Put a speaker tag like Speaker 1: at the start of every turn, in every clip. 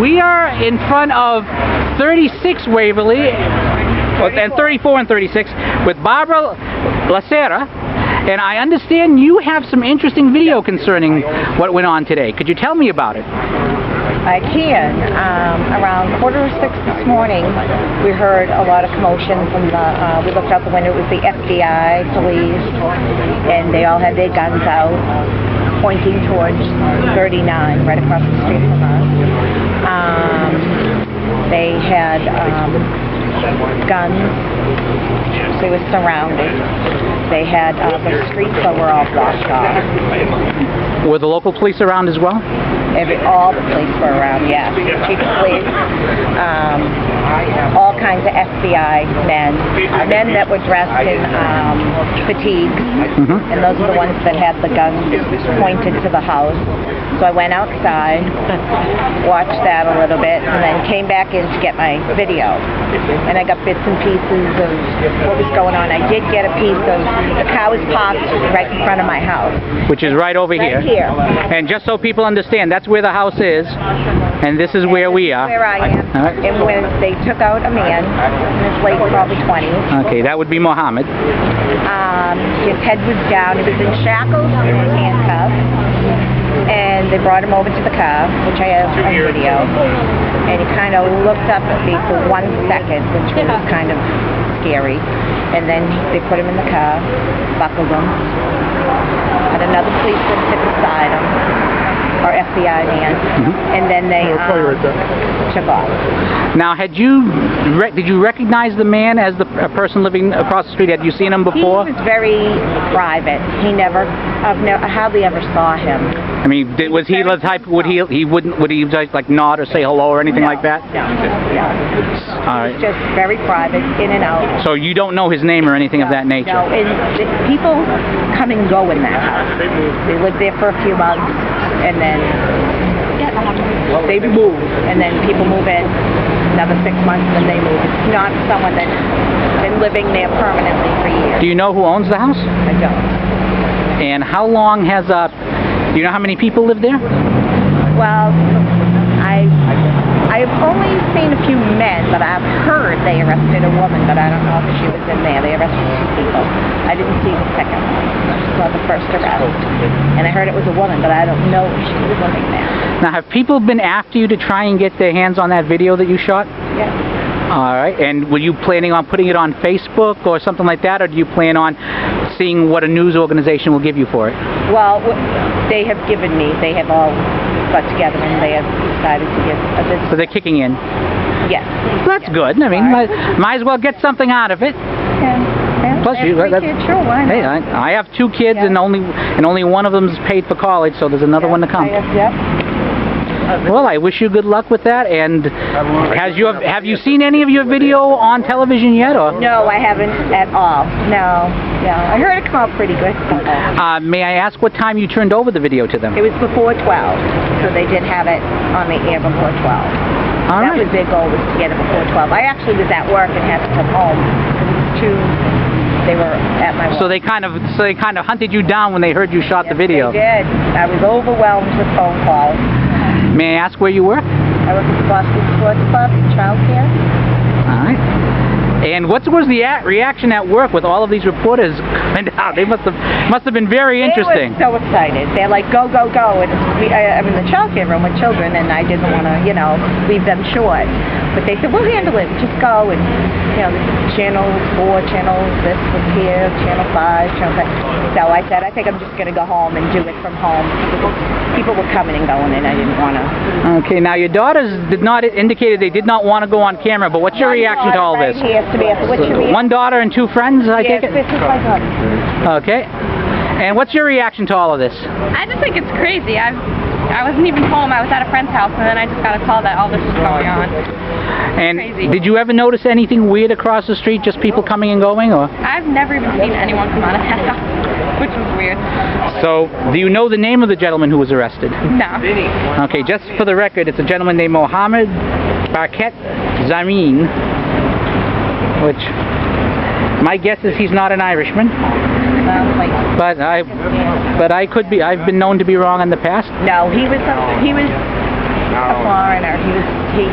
Speaker 1: We are in front of 36 Waverly, and 34 and 36, with Barbara LaCerra, and I understand you have some interesting video concerning what went on today. Could you tell me about it?
Speaker 2: I can. Around 5:45 this morning, we heard a lot of commotion from the, we looked out the window, it was the FBI, police, and they all had their guns out, pointing towards 39, right across the street from us. They had guns, they were surrounded. They had the streets that were all blocked off.
Speaker 1: Were the local police around as well?
Speaker 2: All the police were around, yes. Chief of police, all kinds of FBI men that were dressed in fatigues, and those are the ones that had the guns pointed to the house. So I went outside, watched that a little bit, and then came back in to get my video. And I got bits and pieces of what was going on. I did get a piece of, the car was parked right in front of my house.
Speaker 1: Which is right over here.
Speaker 2: Right here.
Speaker 1: And just so people understand, that's where the house is, and this is where we are.
Speaker 2: Where I am.
Speaker 1: Right.
Speaker 2: And when they took out a man in his late, probably 20s.
Speaker 1: Okay, that would be Mohammed.
Speaker 2: His head was down. He was in shackles and handcuffs. And they brought him over to the car, which I have on video. And he kind of looked up at me for 1 second, which was kind of scary. And then they put him in the car, buckled him. Had another policeman sit beside him, or FBI man, and then they took off.
Speaker 1: Now, did you recognize the man as the person living across the street? Had you seen him before?
Speaker 2: He was very private. I hardly ever saw him.
Speaker 1: I mean, was he the type? Would he just like nod or say hello or anything like that?
Speaker 2: No.
Speaker 1: All right.
Speaker 2: Just very private, in and out.
Speaker 1: So you don't know his name or anything of that nature?
Speaker 2: No, and people come and go in that house. They live there for a few months, and then they move, and then people move in another 6 months, and then they move. It's not someone that's been living there permanently for years.
Speaker 1: Do you know who owns the house?
Speaker 2: I don't.
Speaker 1: And how long has do you know how many people live there?
Speaker 2: Well, I've only seen a few men, but I've heard they arrested a woman, but I don't know if she was in there. They arrested 2 people. I didn't see the second one. I just saw the first arrest. And I heard it was a woman, but I don't know if she was living there.
Speaker 1: Now, have people been after you to try and get their hands on that video that you shot?
Speaker 2: Yes.
Speaker 1: All right. And were you planning on putting it on Facebook or something like that, or do you plan on seeing what a news organization will give you for it?
Speaker 2: Well, they have given me, they have all got together and they have decided to give a visit.
Speaker 1: So they're kicking in?
Speaker 2: Yes.
Speaker 1: Well, that's good. I mean, might as well get something out of it.
Speaker 2: Yeah.
Speaker 1: Plus,
Speaker 2: I have 3 kids, sure, why not?
Speaker 1: Hey, I have 2 kids, and only one of them is paid for college, so there's another one to come.
Speaker 2: Yep.
Speaker 1: Well, I wish you good luck with that. And have you seen any of your video on television yet, or?
Speaker 2: No, I haven't at all. No. I heard it come out pretty good.
Speaker 1: May I ask what time you turned over the video to them?
Speaker 2: It was before 12, so they did have it on the air before 12.
Speaker 1: All right.
Speaker 2: That was their goal, was to get it before 12. I actually was at work and had to come home. They were at my work.
Speaker 1: So they kind of hunted you down when they heard you shot the video.
Speaker 2: They did. I was overwhelmed with phone calls.
Speaker 1: May I ask where you work?
Speaker 2: I work at the Boston Sports Club in child care.
Speaker 1: All right. And what was the reaction at work with all of these reporters coming down? They must have been very interesting.
Speaker 2: They were so excited. They're like, go, go, go. And I'm in the child care room with children, and I didn't want to, leave them short. But they said, we'll handle it. Just go. And, Channel 4, Channel this was here, Channel 5, Channel 5. So I said, I think I'm just going to go home and do it from home. People were coming and going, and I didn't want to.
Speaker 1: Okay, now your daughters indicated they did not want to go on camera, but what's your reaction to all this? One daughter and 2 friends, I take it?
Speaker 2: Yes, this is my daughter.
Speaker 1: Okay. And what's your reaction to all of this?
Speaker 3: I just think it's crazy. I wasn't even home. I was at a friend's house, and then I just got a call that all this was going on.
Speaker 1: And
Speaker 3: crazy.
Speaker 1: Did you ever notice anything weird across the street, just people coming and going, or?
Speaker 3: I've never even seen anyone come out of that house, which was weird.
Speaker 1: So, do you know the name of the gentleman who was arrested?
Speaker 3: No.
Speaker 1: Okay, just for the record, it's a gentleman named Mohammed Barket Zamin, which my guess is he's not an Irishman. But I've been known to be wrong in the past.
Speaker 2: No, he was a foreigner. He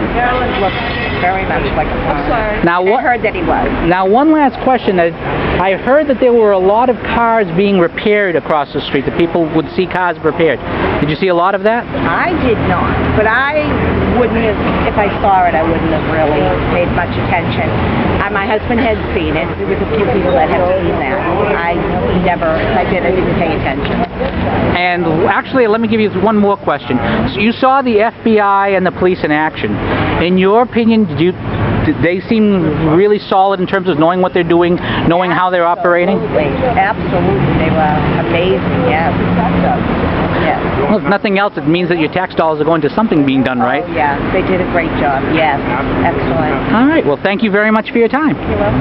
Speaker 2: looked very much like a foreigner.
Speaker 1: Now what?
Speaker 2: I heard that he was.
Speaker 1: Now, one last question. I heard that there were a lot of cars being repaired across the street, that people would see cars repaired. Did you see a lot of that?
Speaker 2: I did not, but I wouldn't have, if I saw it, I wouldn't have really paid much attention. My husband had seen it. There was a few people that had seen that. I didn't pay attention.
Speaker 1: And actually, let me give you one more question. So you saw the FBI and the police in action. In your opinion, did they seem really solid in terms of knowing what they're doing, knowing how they're operating?
Speaker 2: Absolutely. They were amazing, yes. Yes.
Speaker 1: Well, if nothing else, it means that your tax dollars are going to something being done right.
Speaker 2: Yeah, they did a great job. Yes, excellent.
Speaker 1: All right. Well, thank you very much for your time.
Speaker 2: You're welcome.